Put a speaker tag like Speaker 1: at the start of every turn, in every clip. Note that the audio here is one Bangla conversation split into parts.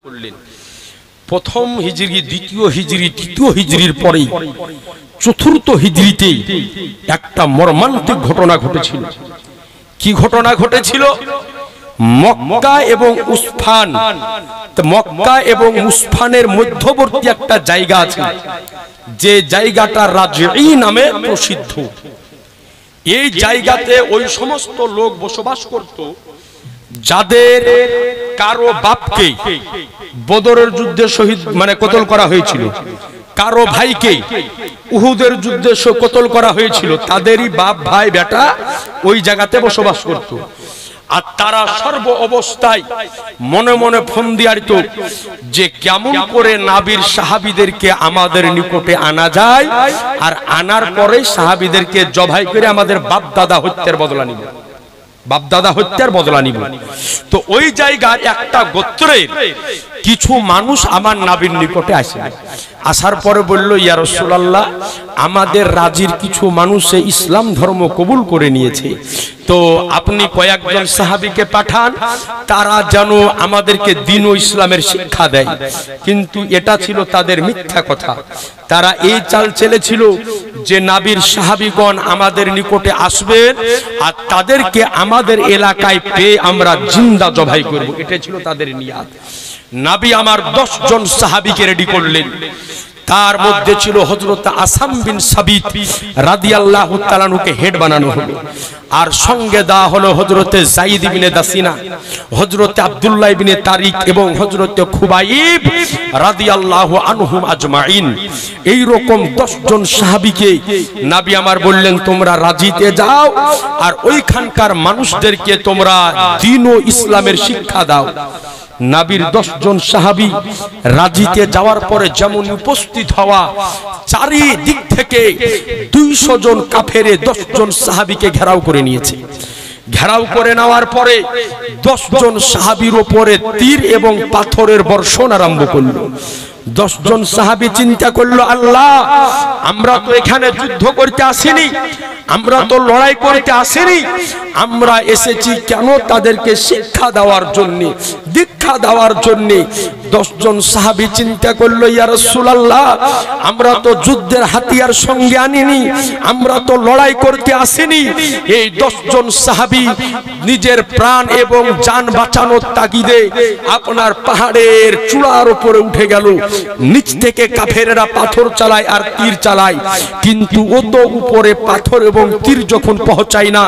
Speaker 1: করলেন। প্রথম হিজরি, দ্বিতীয় হিজরি, তৃতীয় হিজরির পরে চতুর্থ হিজরিতে একটা মর্মান্তিক ঘটনা ঘটেছিল। কি ঘটনা ঘটেছিল? মক্কা এবং উসফান, মক্কা এবং উসফানের মধ্যবর্তী একটা জায়গা আছে, যে জায়গাটা রাজঈ নামে প্রসিদ্ধ। এই জায়গাতে ওই সমস্ত লোক বসবাস করত যাদের কারো বাপকে বদরের যুদ্ধে শহীদ কতল করা হয়েছিল, কারো ভাইকে উহুদের যুদ্ধে কতল করা হয়েছিল, তাদেরই বাপ ভাই বেটা ওই জায়গাতে বসবাস করত। আর তারা সর্ব অবস্থায় মনে মনে ফোন দিয়ারিত যে কেমন করে নাবির সাহাবীদেরকে আমাদের নিকটে আনা যায়, আর আনার পরে সাহাবীদেরকে জবাই করে আমাদের বাপ দাদা হত্যার বদলা নিব, বাপ দাদা হত্যার বদলা নিব। তো ওই জায়গার একটা গোত্রের কিছু মানুষ আমার নাবির নিকটে আসে, আসার পরে বলল, ইয়া রাসূলুল্লাহ, আমাদের রাজির কিছু মানুষে ইসলাম ধর্ম কবুল করে নিয়েছে, তো আপনি কয়েকজন সাহাবীকে পাঠান, তারা যেন আমাদেরকে দ্বীন ও ইসলামের শিক্ষা দেয়। কিন্তু এটা ছিল তাদের মিথ্যা কথা। তারা এই চাল চেলেছিল যে নাবির সাহাবীগণ আমাদের নিকটে আসবেন আর তাদেরকে আমাদের এলাকায় পেয়ে আমরা জিন্দা জবাই করব, এটা ছিল তাদের নিয়াত। নবী আমার 10 জন সাহাবীকে রেডি করলেন। তার মধ্যে ছিল হযরত আসাম বিন সাবিত রাদিয়াল্লাহু তাআলা আনহুকে হেড বানানো হলো, আর সঙ্গে দেওয়া হলো হযরতে যায়েদ ইবনে দাসিনা, হযরতে আব্দুল্লাহ ইবনে তারিক এবং হযরতে খুবাইব রাদিয়াল্লাহু আনহুম আজমাইন। এই রকম 10 জন সাহাবীকে নবী আমার বললেন, তোমরা রাজিতে যাও আর ওইখানকার মানুষদেরকে তোমরা দ্বীন ও ইসলামের শিক্ষা দাও। নবীর 10 জন সাহাবী রাজিতে যাওয়ার পরে যেমন উপস্থিত হওয়া, চারিদিক থেকে 200 জন কাফেরে 10 জন সাহাবীকে ঘেরাও করে নিয়েছে। ঘেরাও করে নেওয়ার পরে 10 জন সাহাবীর উপরে তীর এবং পাথরের বর্ষণ আরম্ভ করলো। 10 জন সাহাবী চিন্তা করলো, আল্লাহ, আমরা তো এখানে যুদ্ধ করতে আসিনি, আমরা তো লড়াই করতে আসিনি, আমরা এসেছি কেন তাদেরকে শিক্ষা দেওয়ার জন্য, দীক্ষা দেওয়ার জন্য। 10 জন সাহাবী চিন্তা করলো, ইয়া রাসূলুল্লাহ, আমরা তো যুদ্ধের হাতিয়ার সঙ্গে আনিনি, আমরা তো লড়াই করতে আসিনি। এই 10 জন সাহাবী নিজের প্রাণ এবং জান বাঁচানোর তাগিদে আপনার পাহাড়ের চূড়ার উপরে উঠে গেল। নিচ থেকে কাফেরেরা পাথর চালায় আর তীর চালায়, কিন্তু অত উপরে পাথর এবং তীর যখন পৌঁছায় না,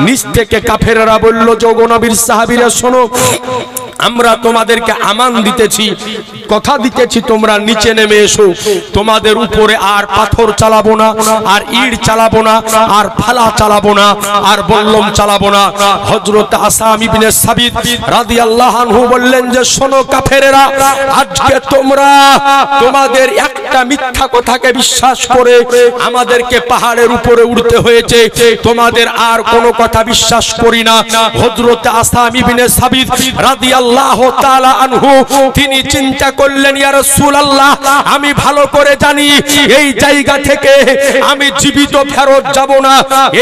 Speaker 1: নিচ থেকে কাফেরেরা বলল, যোগো নবীর সাহাবীরা শোনো, আমরা তোমাদেরকে আমান দিতেছি, কথা দিতেছি, তোমরা নিচে নেমে এসো, তোমাদের উপরে আর পাথর চালাবো না, আর ইট চালাবো না, আর ফালা চালাবো না, আর বল্লম চালাবো না। হযরত আসাম ইবনে সাবিত রাদিয়াল্লাহু আনহু বললেন যে, শোনো কাফেরেরা, আজকে তোমরা তোমাদের একটা মিথ্যা কথাকে বিশ্বাস করে আমাদেরকে পাহাড়ের উপরে উঠতে হয়েছে, তোমাদের আর কোনো কথা বিশ্বাস করি না। হযরত আসাম ইবনে সাবিত রাদিয়াল্লাহু তাআলা আনহু তিনি চিন্তা করলেন, ইয়া রাসূলুল্লাহ, আমি ভালো করে জানি এই জায়গা থেকে আমি জীবিত ফেরত যাব না,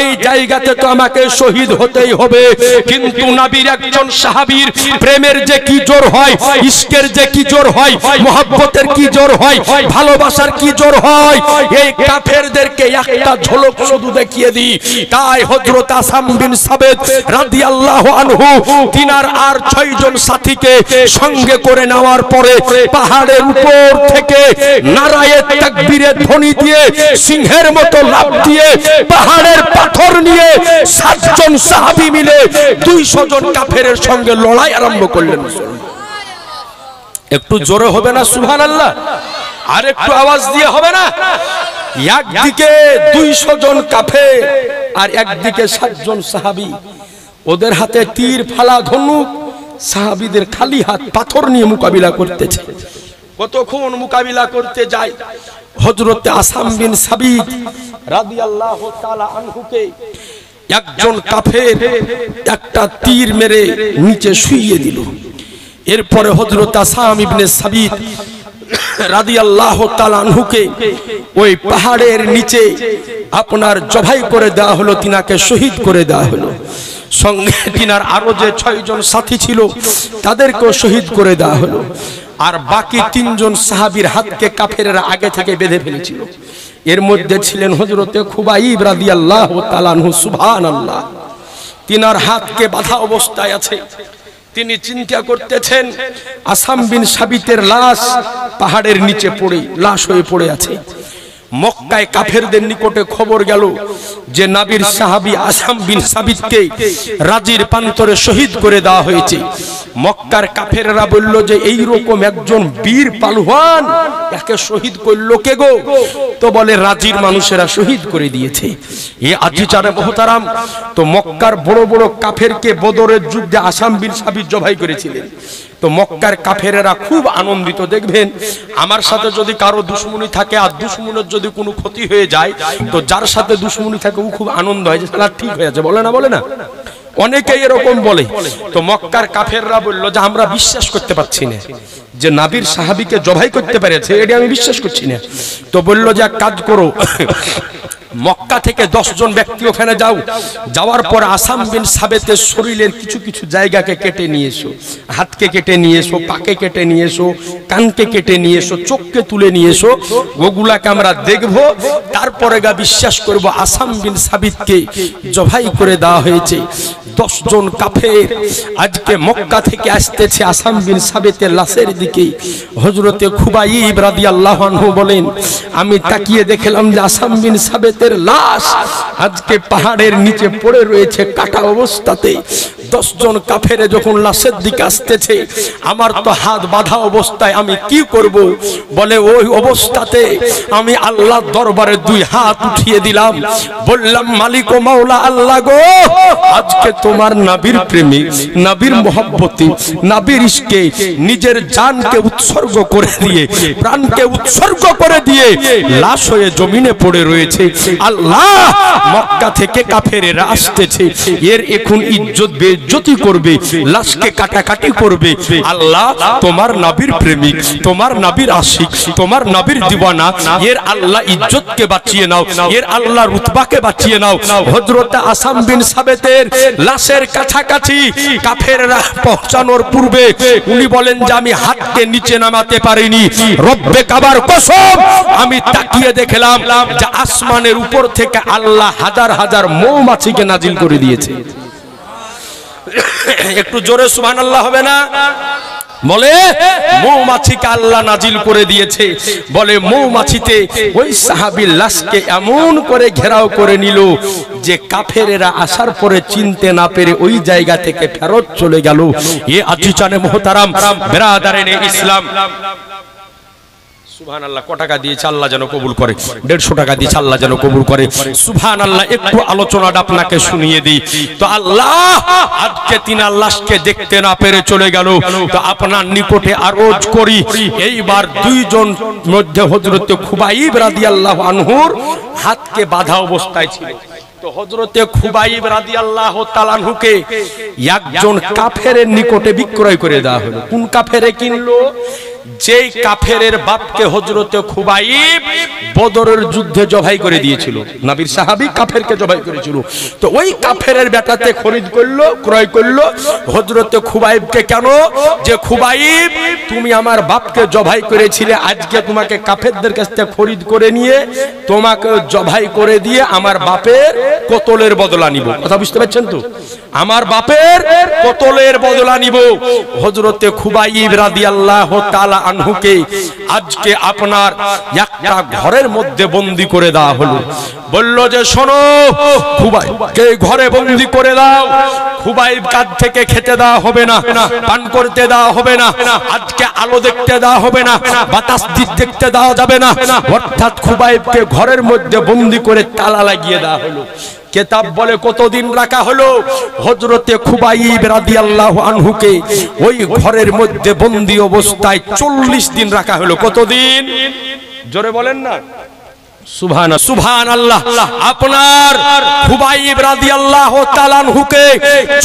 Speaker 1: এই জায়গাতে তো আমাকে শহীদ হতেই হবে। কিন্তু নবীর একজন সাহাবীর প্রেমের যে কি জোর হয়, ইশকের যে কি জোর হয়, মুহাব্বতের কি জোর হয়, ভালোবাসার কি জোর হয়, এই কাফেরদেরকে একটা ঝলক শুধু দেখিয়ে দিই। তাই হযরত আসাম বিন সাবিত রাদিয়াল্লাহু আনহু তিনার আর 6 জন সাথীকে সঙ্গে করে নেওয়ার পরে পাহাড়ের উপর থেকে নারায়ে তাকবীরের ধ্বনি দিয়ে সিংহের মতো লাফ দিয়ে পাহাড়ের পাথর নিয়ে 7 জন সাহাবী মিলে 200 জন কাফেরের সঙ্গে লড়াই আরম্ভ করলেন। একটু জোরে হবে না সুবহানাল্লাহ? আর একটু আওয়াজ দিয়ে হবে না? একদিকে 200 জন কাফের আর একদিকে 7 জন সাহাবী, ওদের হাতে তীর, ফালা, ধনুক, সাহাবীদের খালি হাত পাথর নিয়ে মোকাবিলা করতেছে। কতক্ষণ মোকাবিলা করতে যায়, হযরত আসাম বিন সাবিত রাদিয়াল্লাহু তাআলা আনহুকে একজন কাফের একটা তীর মেরে নিচে শুইয়ে দিল। এরপরে হযরত আসাম ইবনে সাবিত রাদিয়াল্লাহু তাআলা আনহুকে ওই পাহাড়ের নিচে আপনার জবাই করে দেওয়া হলো, তিনাকে শহীদ করে দেওয়া হলো। সঙ্গে তিনার আরো যে 6 জন সাথী ছিল তাদেরকেও শহীদ করে দেওয়া হলো। আর বাকি তিনজন সাহাবীর হাতকে কাফেররা আগে থেকে বেঁধে ফেলেছিল। এর মধ্যে ছিলেন হযরতে খুবাইব রাদিয়াল্লাহু তাআলা আনহু। সুবহানাল্লাহ। তিনার হাতকে বাঁধা অবস্থায় আছে। তিনি চিন্তা করতেছেন আসাম বিন সাবিতের লাশ পাহাড়ের নিচে পড়ে লাশ হয়ে পড়ে আছে। মক্কায় কাফেরদের নিকটে খবর গেল যে নবীর সাহাবী আসাম বিন সাবিতকে রাজির প্রান্তরে শহীদ করে দেওয়া হয়েছে। মক্কার কাফেররা বলল যে এই রকম একজন বীর পালওয়ান একে শহীদ করলো কে গো? তো বলে রাজির মানুষেরা শহীদ করে দিয়েছে। এ আজিজারে মুহতারাম, তো মক্কার বড় বড় কাফেরকে বদরের যুদ্ধে আসাম বিন সাবিত জবাই করেছিলেন। তো মক্কার কাফেরেরা খুব আনন্দিত। দেখবেন আমার সাথে যদি কারো দুশমনি থাকে আর দুশমনের যদি কোনো ক্ষতি হয়ে যায়, তো যার সাথে দুশমনি থাকে ও খুব আনন্দ হয় যে সালা ঠিক হয়ে যাচ্ছে, বলে না? বলে না? অনেকেই এরকম বলে। তো মক্কার কাফেররা বলল যে আমরা বিশ্বাস করতে পারছি না যে নবীর সাহাবীকে জবাই করতে পেরেছে, এটা আমি বিশ্বাস করছি না। তো বলল যে এক কাজ করো, মক্কা থেকে 10 জন ব্যক্তি ওখানে যাও, যাওয়ার পর আসাম বিন সাবেতের শরীরের কিছু কিছু জায়গাকে কেটে নিয়ে এসো, হাতকে কেটে নিয়ে এসো, পাকে কেটে নিয়ে এসো, কানকে কেটে নিয়ে এসো, চোখকে তুলে নিয়ে এসো, ওগুলাকে আমরা দেখব, তারপরে গা বিশ্বাস করব আসাম বিন সাবিতকে জবাই করে দেওয়া হয়েছে। 10 জন কাফের আজকে মক্কা থেকে আসতেছে আসাম বিন সাবেতের লাশের দিকে। হযরতে খুবাইব রাদিয়াল্লাহু আনহু বলেন, আমি তাকিয়ে দেখলাম যে আসাম বিন সাবেতের লাশ আজকে পাহাড়ের নিচে পড়ে রয়েছে কাটা অবস্থাতে। 10 জন কাফেরে যখন লাশের দিকে আসতেছে, আমার তো হাত বাঁধা অবস্থায়, আমি কি করব? বলে ওই অবস্থাতে আমি আল্লাহর দরবারে 2 হাত উঠিয়ে দিলাম, বললাম মালিক ও মাওলা আল্লাহ গো, আজকে তোমার নবীর প্রেমে, নবীর মহব্বতে, নবীর ইশকে নিজের জানকে উৎসর্গ করে দিয়ে, প্রাণকে উৎসর্গ করে দিয়ে লাশ হয়ে জমিনে পড়ে রয়েছে। আল্লাহ, মক্কা থেকে কাফেরেরা আসতেছে, এর এখন ইজ্জত বেইজ্জতি করবে, লাশকে কাটাকাটি করবে। আল্লাহ, তোমার নবীর প্রেমিক, তোমার নবীর আশিক, তোমার নবীর দিওয়ানা, এর আল্লাহ ইজ্জতকে বাঁচিয়ে নাও, এর আল্লাহ রুতবাকে বাঁচিয়ে নাও। হযরত আসাম বিন সাবেতের লাশের কাছাকাছি কাফেররা পৌঁছানোর পূর্বে উনি বলেন যে আমি হাতকে নিচে নামাতে পারিনি, রব্বে কাবার কসম, আমি তাকিয়ে দেখলাম যে আসমানের উপর থেকে আল্লাহ হাজার হাজার মৌমাছিকে নাজিল করে দিয়েছে। একটু জোরে সুবহানাল্লাহ হবে না? বলে মৌমাছিকে আল্লাহ নাজিল করে দিয়েছে। বলে মৌমাছিতে ওই সাহাবীর লাশকে এমন করে ঘেরাও করে নিল যে কাফেরেরা আসার পরে চিনতে না পেরে ওই জায়গা থেকে ফেরত চলে গেল। এ আজিজানে মুহতারাম, বিরাদারানে ইসলাম, সুবহানাল্লাহ। কত টাকা দিয়েছে আল্লাহ যেন কবুল করে, 150 টাকা দিয়েছে আল্লাহ যেন কবুল করে। সুবহানাল্লাহ। একটু আলোচনাটা আপনাকে শুনিয়ে দিই। তো আল্লাহ আজকে তিনার লাশকে দেখতে না পেরে চলে গেল। তো আপনার নিকটে আরজ করি, এইবার 2 জন মধ্যে হযরত খুবাইব রাদিয়াল্লাহু আনহুর হাতকে বাঁধা অবস্থায় ছিল। তো হযরতে খুবাইব রাদিয়াল্লাহু তাআলা আনহুকে একজন কাফেরের নিকটে বিক্রয় করে দেওয়া হলো। কোন কাফেরে কিনলো? যেই কাফেরের বাপকে হযরতে খুবাইব বদরের যুদ্ধে জবাই করে দিয়েছিল, নবীর সাহাবী কাফেরকে জবাই করেছিল। তো ওই কাফেরের বেটাতে খরিদ করলো, ক্রয় করলো হযরতে খুবাইবকে। কেন? যে খুবাইব, তুমি আমার বাপকে জবাই করেছিলে, আজকে তোমাকে কাফেরদের কাছ থেকে খরিদ করে নিয়ে তোমাকে জবাই করে দিয়ে আমার বাপের কতলের বদলা নিব। কথা বুঝতে পারছেন তো? আমার বাপের কতলের বদলা নিব। হযরতে খুবাইব রাদিয়াল্লাহু তাআলা আনহুকে আজকে আপনার একটা ঘরের মধ্যে বন্দী করে দেওয়া হলো। বলল যে শোনো, খুবাইবকে ঘরে বন্দী করে দাও, খুবাইব কাঁধ থেকে খেতে দেওয়া হবে না, পান করতে দেওয়া হবে না, আজকে আলো দেখতে দেওয়া হবে না, বাতাস দেখতে দেওয়া যাবে না। অর্থাৎ খুবাইবকে ঘরের মধ্যে বন্দী করে তালা লাগিয়ে দেওয়া হলো। কিতাব বলে কতদিন রাখা হলো? হযরতে খুবাইব রাদিয়াল্লাহু আনহুকে ওই ঘরের মধ্যে বন্দী অবস্থায় 40 দিন রাখা হলো। কতদিন? জোরে বলেন না। সুবহানাল্লাহ। আপনার খুবাইব রাদিয়াল্লাহু তাআলা আনহুকে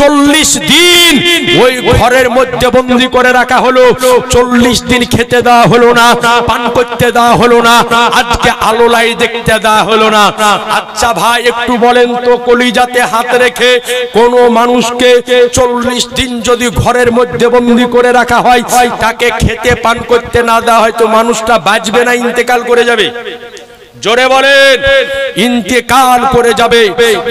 Speaker 1: 40 দিন ওই ঘরের মধ্যে বন্দী করে রাখা হলো। 40 দিন খেতে দেওয়া হলো না, পান করতে দেওয়া হলো না, আজকে আলোলাই দেখতে দেওয়া হলো না। আচ্ছা ভাই একটু বলেন তো, কলিজাতে হাত রেখে কোন মানুষকে 40 দিন যদি ঘরের মধ্যে বন্দী করে রাখা হয়, তাকে খেতে পান করতে না দেওয়া হয়, তো মানুষটা বাঁচবে না ইন্তেকাল করে যাবে? জোরে বলেন, ইন্তেকাল করে যাবে।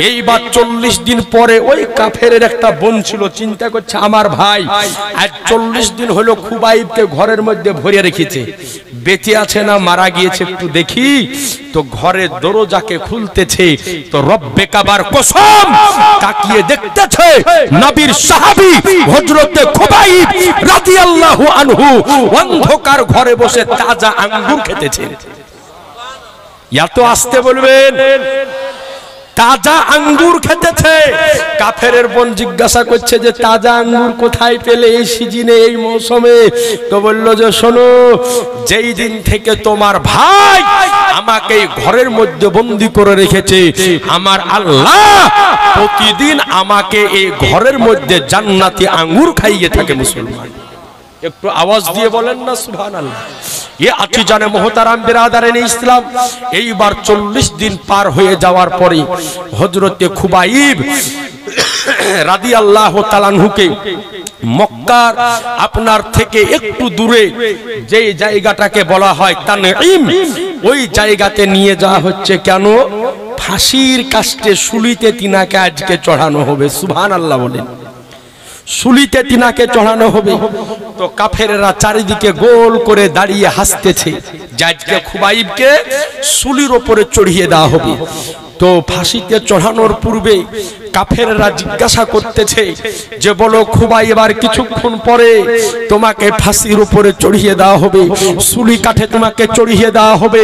Speaker 1: এইবার 40 দিন পরে ওই কাফেরের একটা বোন ছিল, চিন্তা করছে আমার ভাই আজ 40 দিন হলো খুবাইবকে ঘরের মধ্যে ভরে রেখেছে, বেঁচে আছে না মারা গিয়েছে একটু দেখি। তো ঘরের দরজাকে খুলতেছে, তো রব্বে কাবার কসম তাকিয়ে দেখতেছে নবীর সাহাবী হযরতে খুবাইব রাদিয়াল্লাহু আনহু অন্ধকার ঘরে বসে তাজা আঙ্গুর খেতেছে। এত আসতে বলবেন, তাজা আঙ্গুর খেতেছে। কাফেরের বোন জিজ্ঞাসা করছে যে তাজা আঙ্গুর কোথায় পেলে এই সিজনে, এই মৌসুমে? তো বললো যে শোনো, যেই দিন থেকে তোমার ভাই আমাকে ঘরের মধ্যে বন্দী করে রেখেছে, আমার আল্লাহ প্রতিদিন আমাকে এই ঘরের মধ্যে জান্নাতি আঙ্গুর খাইয়ে থাকে। মুসলমান একটু আওয়াজ দিয়ে বলেন না সুবহানাল্লাহ। এ আতি জানে মোহতারাম বিরাদারানে ইসলাম। এইবার 40 দিন পার হয়ে যাওয়ার পরে হযরতে খুবাইব রাদিয়াল্লাহু তাআলা আনহুকে মক্কার আপনার থেকে একটু দূরে যে জায়গাটাকে বলা হয় তানঈম, ওই জায়গাতে নিয়ে যাওয়া হচ্ছে। কেন? ফাঁসির কাস্টে শুলিতে তিনাকে আজকে চড়ানো হবে। সুবহানাল্লাহ বলেন, শুলিতে তিনাকে চড়ানো হবে। তো কাফেরেরা চারিদিকে গোল করে দাঁড়িয়ে হাসতেছে যে আজকে খুবাইবকে শুলির উপরে চড়িয়ে দেওয়া হবে। তো ফাঁসিতে চড়ানোর পূর্বে কাফেররা জিজ্ঞাসা করতেছে যে বলো খুবাইব, আর কিছুক্ষণ পরে তোমাকে ফাঁসির উপরে চড়িয়ে দেওয়া হবে, শুলি কাঠে তোমাকে চড়িয়ে দেওয়া হবে,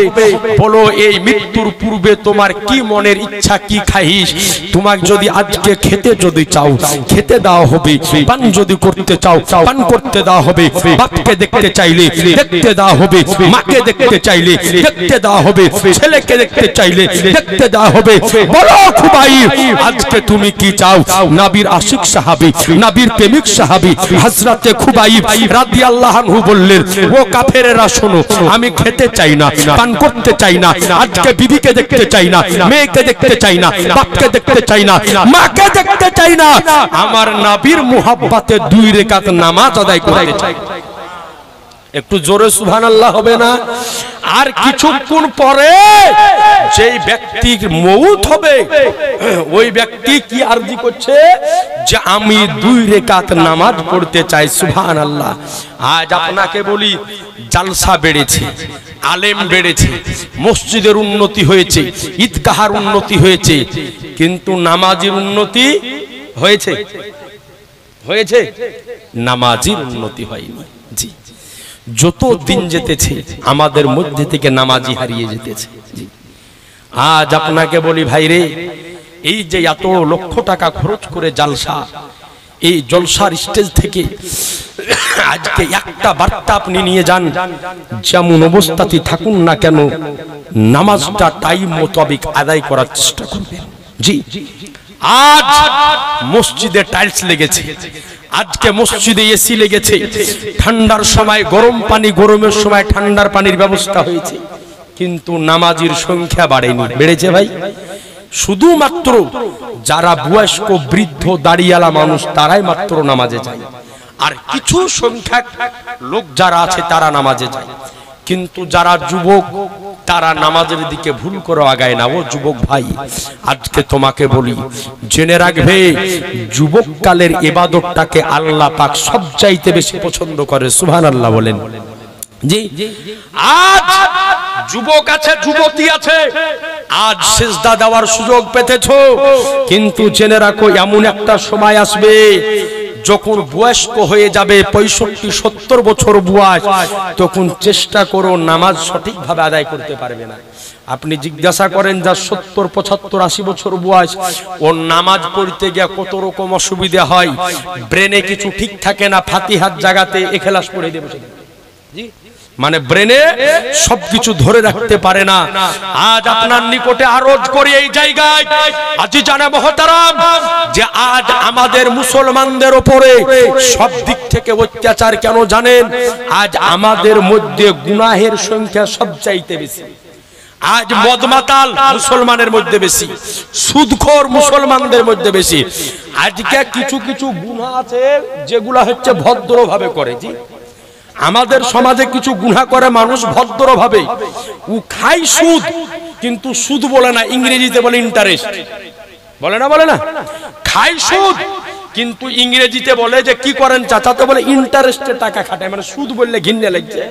Speaker 1: বলো এই মৃত্যুর পূর্বে তোমার কি মনের ইচ্ছা, কি খাইস? তোমাকে যদি আজকে খেতে যদি চাও খেতে দেওয়া হবে, পান যদি করতে চাও পান করতে দেওয়া হবে, বাপকে দেখতে চাইলে দেখতে দেওয়া হবে, মাকে দেখতে চাইলে দেখতে দেওয়া হবে, ছেলেকে দেখতে চাইলে দেখতে দেওয়া হবে। বলো খুবাইব আজকে তুমি কি চাও? নবীর আশিক সাহাবী, নবীর প্রেমিক সাহাবী হযরতে খুবাইব রাদিয়াল্লাহু আনহু বললেন, ও কাফেরেরা শোনো, আমি খেতে চাই না, পান করতে চাই না, আজকে বিবিকে দেখতে চাই না, মেয়েকে দেখতে চাই না, বাপকে দেখতে চাই না, মাকে দেখতে চাই না, আমার নবীর মুহাব্বতে 2 রাকাত নামাজ আদায় করতে চাই। একটু জোরে সুবহানাল্লাহ হবে না? আর কিছুক্ষণ পরে যেই ব্যক্তির মউত হবে, ওই ব্যক্তি কি আরজি করছে যে আমি 2 রাকাত নামাজ পড়তে চাই। সুবহানাল্লাহ। আজ আপনাকে বলি, জালসা বেড়েছে, আলেম বেড়েছে, মসজিদের উন্নতি হয়েছে, ঈদগাহের উন্নতি হয়েছে, কিন্তু নামাজের উন্নতি হয়েছে? হয়েছে? নামাজের উন্নতি হয়নি। জি, যত দিন যেতেছে আমাদের মধ্যে থেকে নামাজি হারিয়ে যেতেছে। আজ আপনাকে বলি ভাই রে, এই যে এত লক্ষ টাকা খরচ করে জালসা, এই জলসার স্টেজ থেকে আজকে একটা বার্তা আপনি নিয়ে যান, যেমন অবস্থাতে থাকুন না কেন নামাজটা টাইম মোতাবেক আদায় করার চেষ্টা করবেন। জি, আজ মসজিদে টাইলস লেগেছে, আজকে মসজিদে এসি লেগেছে, ঠান্ডার সময় গরম পানি, গরমের সময় ঠান্ডার পানির ব্যবস্থা হয়েছে, কিন্তু নামাজির সংখ্যা বাড়েনি। বেড়েছে ভাই? শুধুমাত্র যারা বয়স্ক বৃদ্ধ দাড়িওয়ালা মানুষ তারাই মাত্র নামাজে যায়, আর কিছু সংখ্যক লোক যারা আছে তারা নামাজে যায়, কিন্তু যারা যুবক তারা নামাজের দিকে ভুল করে আগায় না। ও যুবক ভাই, আজকে তোমাকে বলি, জেনে রাখবে যুবককালের ইবাদতটাকে আল্লাহ পাক সবচাইতে বেশি পছন্দ করে। সুবহানাল্লাহ বলেন। জি, আজ যুবক আছে, যুবতী আছে, আজ সিজদা দেওয়ার সুযোগ পেতেছো, কিন্তু জেনে রাখো এমন একটা সময় আসবে যখন বয়স্ক হয়ে যাবে, 65-70 বছর বয়স, তখন চেষ্টা করো নামাজ সঠিকভাবে আদায় করতে পারবে না। আপনি জিজ্ঞাসা করেন যার 70, 75, 80 বছর বয়স, ওর নামাজ পড়তে গিয়ে কত রকম অসুবিধা হয়, ব্রেনে কিছু ঠিক থাকে না, ফাতিহার জায়গাতে ইখলাস পড়ে দেবে। মানে ব্রেনে সবকিছু ধরে রাখতে পারে না। আজ আপনার নিকটে আরজ করি এই জায়গায়, আজি জানা মহতারাম, যে আজ আমাদের মুসলমানদের উপরে সব দিক থেকে অত্যাচার কেন জানেন? আজ আমাদের মধ্যে গুনাহের সংখ্যা সবচাইতে বেশি। আজ মদমাতাল মুসলমানের মধ্যে বেশি, সুদখোর মুসলমানদের মধ্যে বেশি। আজকে কিছু কিছু গুনাহ আছে যেগুলা হচ্ছে ভদ্রভাবে করে। জি, আমাদের সমাজে কিছু গুনাহ করে মানুষ ভদ্রভাবে, ও খায় সুদ, কিন্তু সুদ বলে না, ইংরেজিতে বলে ইন্টারেস্ট। বলে না, বলে না, খায় সুদ কিন্তু ইংরেজিতে বলে যে কি করেন চাচা, তো বলে ইন্টারেস্টে টাকা খাটায়। মানে সুদ বললে ঘিন্নে লাগছে,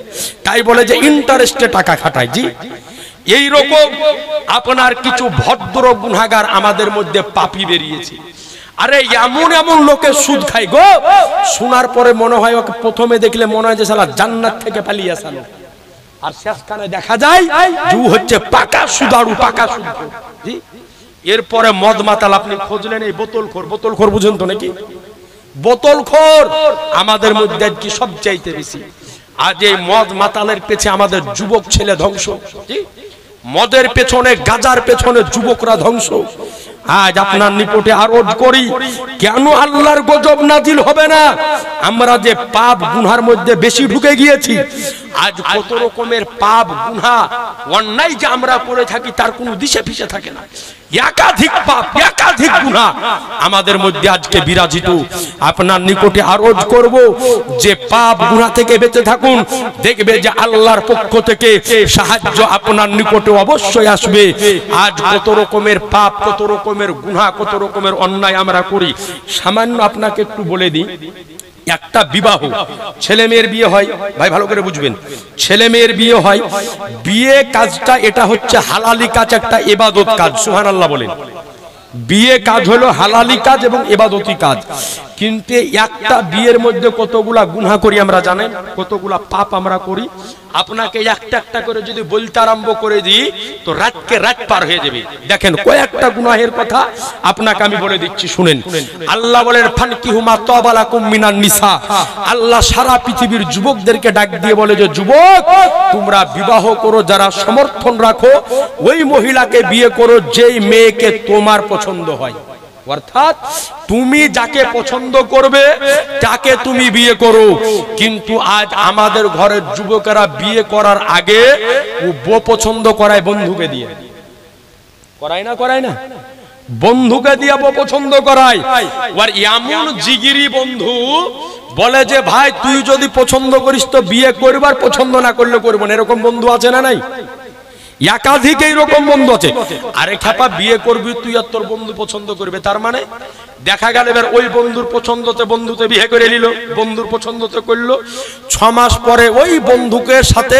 Speaker 1: তাই বলে যে ইন্টারেস্টে টাকা খাটায়। জি, এই রকম আপনার কিছু ভদ্র গুনাহগার আমাদের মধ্যে পাপী বেরিয়েছে। আরে এমন এমন লোকের সুদ খায় গো, শোনার পরে মনে হয় ওকে প্রথমে দেখলে মনে হয় যে শালা জান্নাত থেকে পালিয়ে আসালো, আর শেষখানে দেখা যায় যে হচ্ছে পাকা সুদারু, পাকা সুদখোর। জি, এরপরে মদ মাতাল আপনি খুঁজলেন এই বোতলখোর। বোতলখোর বুঝেন তো নাকি? বোতলখোর আমাদের মধ্যে কি সবচাইতে বেশি। আজ এই মদ মাতালের পেছে আমাদের যুবক ছেলে ধ্বংস। জি, মদের পেছনে, গাজার পেছনে যুবকরা ধ্বংস। আজ আপনার নিকটে আরজ করি, কেন আল্লাহর গজব নাজিল হবে না? আমরা যে পাপ গুনার মধ্যে বেশি ঢুকে গিয়েছি। আজ কত রকমের পাপ গুনাহ অন্যায় যে আমরা করে থাকি তার কোনো দিশে ফিসে থাকে না। একাধিক পাপ, একাধিক গুনাহ আমাদের মধ্যে আজকে বিরাজিত। আপনার নিকটে আরজ করব যে পাপ গুনাহ থেকে বেঁচে থাকুন, দেখবে যে আল্লাহর পক্ষ থেকে সাহায্য আপনার নিকটে অবশ্যই আসবে। আজ কত রকমের পাপ, কত রকমের গুনাহ, কত রকমের অন্যায় আমরা করি। সামান্য আপনাকে একটু বলে দিই, একটা বিবাহ, ছেলে মেয়ের বিয়ে হয়, ভাই ভালো করে বুঝবেন, ছেলে মেয়ের বিয়ে হয়। বিয়ে কাজটা এটা হচ্ছে হালালি কাজ, একটা ইবাদত কাজ। সুবহানাল্লাহ বলেন। বিয়ে কাজ হলো হালালি কাজ এবং ইবাদতি কাজ। কিন্তু একটা বিয়ের মধ্যে কতগুলা গুনাহ করি আমরা জানেন, কতগুলা পাপ আমরা করি। আপনাকে একটা একটা করে যদি বলতে আরম্ভ করে দিই তো রাতকে রাত পার হয়ে যাবে। দেখেন কয়েকটা গুনাহের কথা আপনাকে আমি বলে দিচ্ছি, শুনেন। আল্লাহ বলেন ফানকিহু মা তাবা লাকুম মিনান নিসা। আল্লাহ সারা পৃথিবীর যুবকদেরকে ডাক দিয়ে বলে যে যুবক, তোমরা বিবাহ করো যারা সমর্থন রাখো, ওই মহিলাকে বিয়ে করো যেই মেয়েকে তোমার পছন্দ হয়। অর্থাৎ তুমি যাকে পছন্দ করবে তাকে তুমি বিয়ে করো। কিন্তু আজ আমাদের ঘরের যুবকেরা বিয়ে করার আগে ও বউ পছন্দ করায় বন্ধুকে দিয়ে। করায় না, করায় না? বন্ধুকে দিয়ে বউ পছন্দ করায়। আর এমন জিগিরি বন্ধু বলে যে ভাই তুই যদি পছন্দ করিস তো বিয়ে করবার, পছন্দ না করলে করবো না। এরকম বন্ধু আছে না নাই? একাধিক এইরকম বন্ধু আছে। আরে খাপা বিয়ে করবি তুই আর তোর বন্ধু পছন্দ করবে, তার মানে দেখা গেল এবার ওই বন্ধুর পছন্দতে বন্ধুতে বিয়ে করে নিল, বন্ধুর পছন্দতে করলো। 6 মাস পরে ওই বন্ধুকে সাথে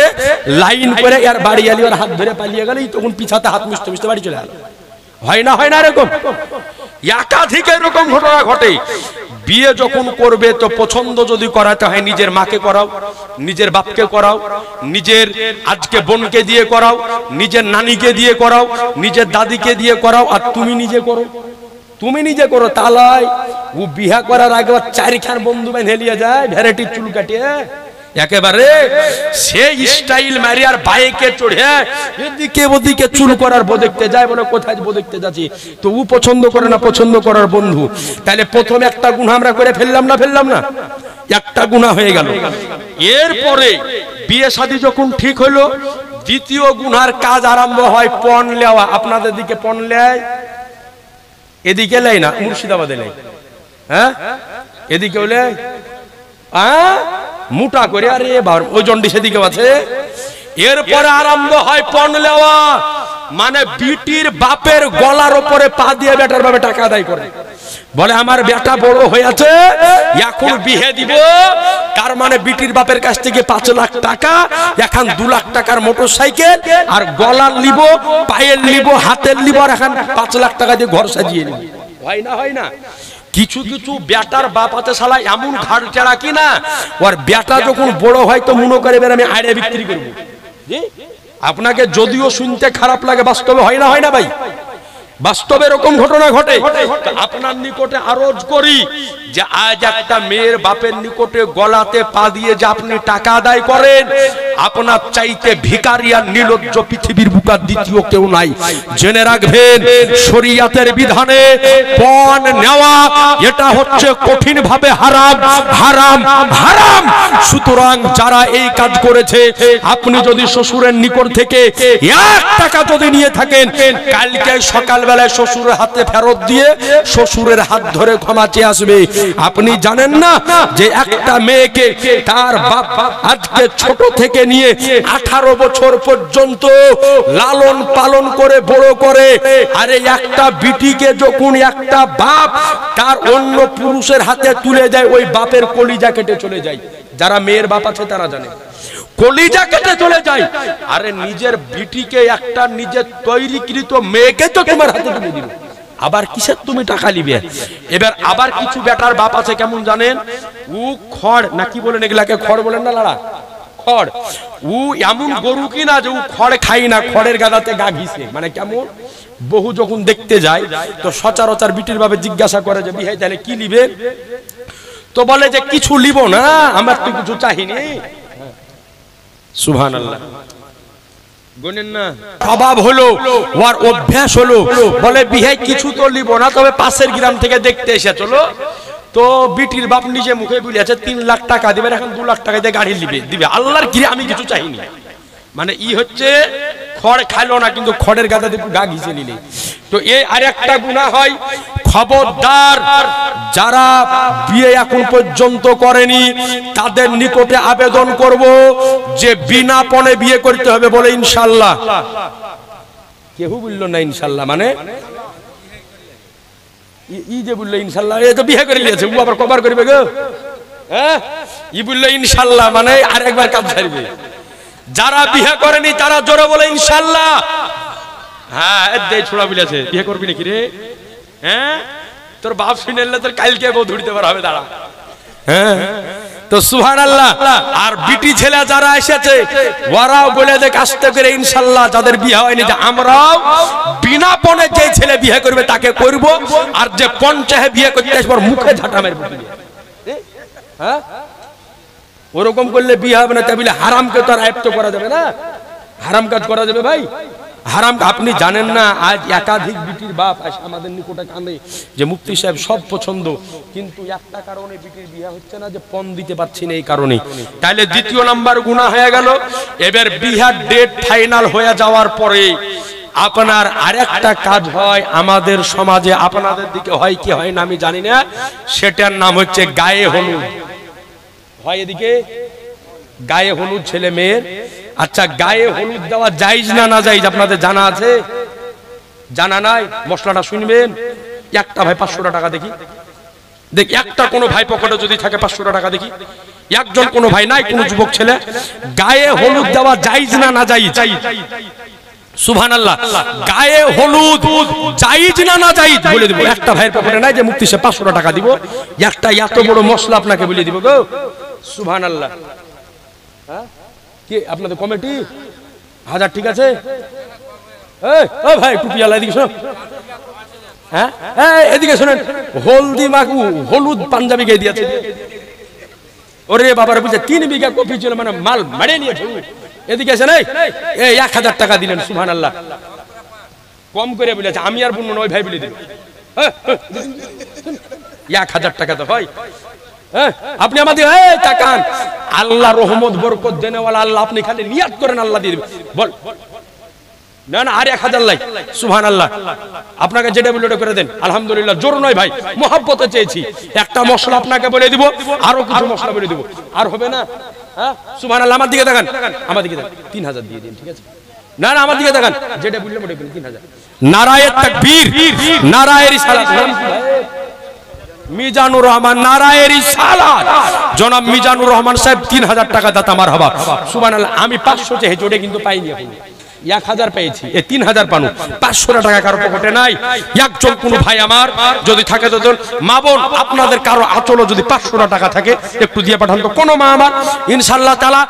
Speaker 1: লাইন করে আর বাড়ি আলি আর হাত ধরে পালিয়ে গেল, তখন পিছাতে হাত মুছতে মুছতে বাড়ি চলে গেল। হয় না, হয় না? এরকম একাধিক এরকম ঘটনা ঘটে। বিয়ে যখন করবে তো পছন্দ যদি করাতে হয় নিজের মাকে করাও, নিজের বাপকে করাও, নিজের আজকে বোনকে দিয়ে করাও, নিজের নানিকে দিয়ে করাও, নিজের দাদিকে দিয়ে করাও, আর তুমি নিজে করো। তুমি নিজে করো, তালাই ও বিয়া করার আগে 4খান বন্ধু বেঁধে নিয়ে যায়, ভ্যারাইটির চুল কাটিয়ে একেবারে সেই স্টাইল মারি আর বাইকে চড়ে এদিকে ওদিকে চুল করার বো দেখতে যায়। বলে কোথায় বো দেখতে যাচ্ছি? তো ও পছন্দ করে না, পছন্দ করার বন্ধু। তাহলে প্রথম একটা গুনাহ আমরা করে ফেললাম না, ফেললাম না? একটা গুনাহ হয়ে গেল। এরপরে বিয়ে শাদী যখন ঠিক হলো, দ্বিতীয় গুনার কাজ আরম্ভ হয় পণ নেওয়া। আপনাদের দিকে পণ নেয়? এদিকে লেয় না, মুর্শিদাবাদে নেয়। হ্যাঁ, এদিকে হলে মোটা করে, আরে ওই জন্ডি সেদিকে আছে। এরপরে আরম্ভ হয় পণ নেওয়া, মানে বিটির বাপের গলার উপরে পা দিয়ে বেটার বাপে টাকা আদায় করে। বলে আমার বেটা বড় হয়েছে, এখন বিয়ে দিব। তার মানে বিটির বাপের কাছ থেকে 5 লাখ টাকা, এখন 2 লাখ টাকার মোটরসাইকেল, আর গলার লিব, পায়ের লিব, হাতের লিব, আর এখন 5 লাখ টাকা দিয়ে ঘর সাজিয়ে নিব। হয় না, হয় না? কিছু কিছু বেটার বাপ আছে শালা এমন ঘাড় চাড়া কিনা, ওর বেটা যখন বড় হয় তো মনে করে আমি আড়ে বিক্রি করবো। আপনাকে যদিও শুনতে খারাপ লাগে, বাস্তবে হয় না, হয় না ভাই? বাস্তবে এরকম ঘটনা ঘটে। আপনার নিকটে আরজ করি যে আজ একটা মেয়ের বাপের নিকটে গলাতে পা দিয়ে যে আপনি টাকা আদায় করেন, আপনার চাইতে ভিখারি আর নির্লজ্জ পৃথিবীর বুকে দ্বিতীয় কেউ নাই। জেনে রাখবেন, শরীয়তের বিধানে পণ নেওয়া এটা হচ্ছে কঠিন ভাবে হারাম, হারাম, হারাম। সুতরাং যারা এই কাজ করেছে, আপনি যদি শ্বশুরের নিকট থেকে 1 টাকা যদি নিয়ে থাকেন, কালকে সকালবেলায় শ্বশুরের হাতে ফেরত দিয়ে শ্বশুরের হাত ধরে ক্ষমা চেয়ে আসবে। আপনি জানেন না যে একটা মেয়েকে তার বাপ আজকে ছোট থেকে নিয়ে 18 বছর পর্যন্ত লালন পালন করে বড় করে, আরে একটা বিটিকে যখন একটা বাপ তার অন্য পুরুষের হাতে তুলে দেয়, ওই বাপের কলিজা কেটে চলে যায়। যারা মেয়ের বাপ আছে তারা জানে, কলিজা কেটে চলে যায়। আরে নিজের বিটিকে, একটা নিজের তৈরিকৃত মেয়েকে তো তোমার হাতে তুলে দিল, আবার কিসের তুমি টাকা নিবে? এবার আবার কিছু বেটার বাপ আছে কেমন জানেন, ও খড় না কি বলেন, এগুলাকে খড় বলেন না লাড়া, খড়। ও এমন গরু কিনা যে ও খড় খাই না, খড়ের গাদাতে গা ঘিসে। মানে কেমন, বহু যখন দেখতে যায় তো সচরাচর বিটির ভাবে জিজ্ঞাসা করে যে বিহাই তাহলে কি নিবে, তো বলে যে কিছু লিব না, আমার তো কিছু চাহিনি। সুবহানাল্লাহ, গুনেন না, স্বভাব হলো ওর অভ্যাস হলো, বলে বিহাই কিছু তো লিব না, তবে পাশের গ্রাম থেকে দেখতে এসে চলো। তো বিটির বাপ নিজে মুখে বলেছে 3 লাখ টাকা দিবে, এখন 2 লাখ টাকা দিয়ে গাড়ি দিবে। আল্লাহর কি আমি কিছু চাইনি। মানে ই হচ্ছে খড় খাইলো না, কিন্তু খড়ের গাদা দিয়ে গা ঘিসে নিলে। তো এই আরেকটা গুনাহ হয়। খবরদার, যারা বিয়ে এখন পর্যন্ত করেনি তাদের নিকটে আবেদন করব যে বিনা পণে বিয়ে করতে হবে বলে ইনশাআল্লাহ। কেউ বললো না ইনশাআল্লাহ, মানে ই যে বললো ইনশাআল্লাহ, এ তো বিয়ে করে নিয়েছে, ও আবার কবার করবে গো? হ্যাঁ, ই বললো ইনশাআল্লাহ মানে আরেকবার কাজ ছাড়বে। যারা বিয়ে করেনি তারা জোরে বলে ইনশাআল্লাহ। হ্যাঁ, এদের ছোড়া বলেছে বিয়ে করবি নাকি রে? হ্যাঁ, তোর বাপ শুনেলে তোর কালকে বউ ধরতে পারা হবে, দাঁড়া। হ্যাঁ, তো সুবহানাল্লাহ। আর বিটি ছেলে যারা এসেছে ওরাও বলে দেখ আস্তে করে ইনশাআল্লাহ, যাদের বিয়ে হয়নি, যে আমরাও বিনা পণে যে ছেলে বিয়ে করবে তাকে করব, আর যে পণ চাহে বিয়ে করতে আসবার মুখে ঝাঁটা মারব। হ্যাঁ, ওরকম করলে বিয়ে হবে না। তাই বলে হারামকে তো আর আয়ত্ত করা যাবে না, হারাম কাজ করা যাবে ভাই, হারাম। আপনি জানেন না আজ একাধিক বিটির বাপ আসে আমাদের নিকটে কাঁদে যে মুফতি সাহেব সব পছন্দ, কিন্তু একটা কারণে বিটির বিয়ে হচ্ছে না, যে পণ দিতে পারছি না এই কারণে। তাহলে দ্বিতীয় নাম্বার গুনাহ হয়ে গেল। এবার বিহার ডেট ফাইনাল হয়ে যাওয়ার পরে আপনার আরেকটা কাজ হয় আমাদের সমাজে, আপনাদের দিকে হয় কি হয় না আমি জানি না, সেটার নাম হচ্ছে গায়ে হলুদ। হয় এদিকে গায়ে হলুদ ছেলে মেয়ের। আচ্ছা, গায়ে হলুদ দেওয়া জায়েজ না না জায়েজ আপনাদের জানা আছে? জানা নাই? মশলাটা শুনবেন। একটা ভাই 500 টাকা দেখি, দেখ একটা কোনো ভাই পকেটে যদি থাকে 500 টাকা দেখি, একজন কোনো ভাই নাই, কোনো যুবক ছেলে, গায়ে হলুদ দেওয়া জায়েজ না না জায়েজ? সুবহানাল্লাহ, গায়ে হলুদ জায়েজ না না জায়েজ বলে দিব। একটা ভাইয়ের পকেটে নাই যে মুফতি সাহেব 500 টাকা দিব, একটা এত বড় মশলা আপনাকে বলে দিব গো। সুবহানাল্লাহ। হ্যাঁ, কি আপনাদের কমিটি 1000 ঠিক আছে? এই ও ভাই টুপিওয়ালা এদিকে শোনো। হ্যাঁ, এই এদিকে শুনেন, হলদি মাখু হলুদ পাঞ্জাবি গায়ে দিয়েছে। ওরে বাবার বুঝে 3 বিঘা কফি ছিল, মানে মাল মারিয়ে নিয়েছে। এদিকে আসেন, এই 1000 টাকা দিলেন। সুবহানাল্লাহ, কম করে বলেছে, আমি আর বলবো না, ওই ভাই বলে দিল 1000 টাকা তো হয়। আপনি আমাদের তাকান, আল্লাহ রহমত বরকত দেনেওয়ালা আল্লাহ, আপনি খালি নিয়াত করেন আল্লাহ দিয়ে দিবে। বল না না, আর 1000 লাই। সুবহানাল্লাহ, আপনাকে যেটা বলে ওটা করে দেন। আলহামদুলিল্লাহ, জোর নয় ভাই, মহব্বতে চেয়েছি। একটা মশলা আপনাকে বলে দিব, আরো কিছু মশলা বলে দিব, আর হবে না? হ্যাঁ, সুবহানাল্লাহ। আমার দিকে তাকান, আমার দিকে তাকান, 3000 দিয়ে দিন, ঠিক আছে? না না, আমার দিকে তাকান, যেটা বললাম ওটা 3000। নারায়ে তাকবীর, নারায়ে রিসালাত। মিজানুর রহমান, নারায়ে রিসালাত। জনাব মিজানুর রহমান সাহেব 3000 টাকা দাতা, মারহাবা। সুবহানাল্লাহ। আমি 500 চেয়ে জোড়ে কিন্তু পাইনি, এখন 1000 পেয়েছি। এই 3000 পানো, 500 টাকা কারো পকেটে নাই। একজন কোন ভাই আমার যদি থাকে, তো মা বোন আপনাদের কারো আচলও যদি 500 টাকা থাকে একটু দিয়ে পাঠান তো, কোন মা আমার ইনশাআল্লাহ তাআলা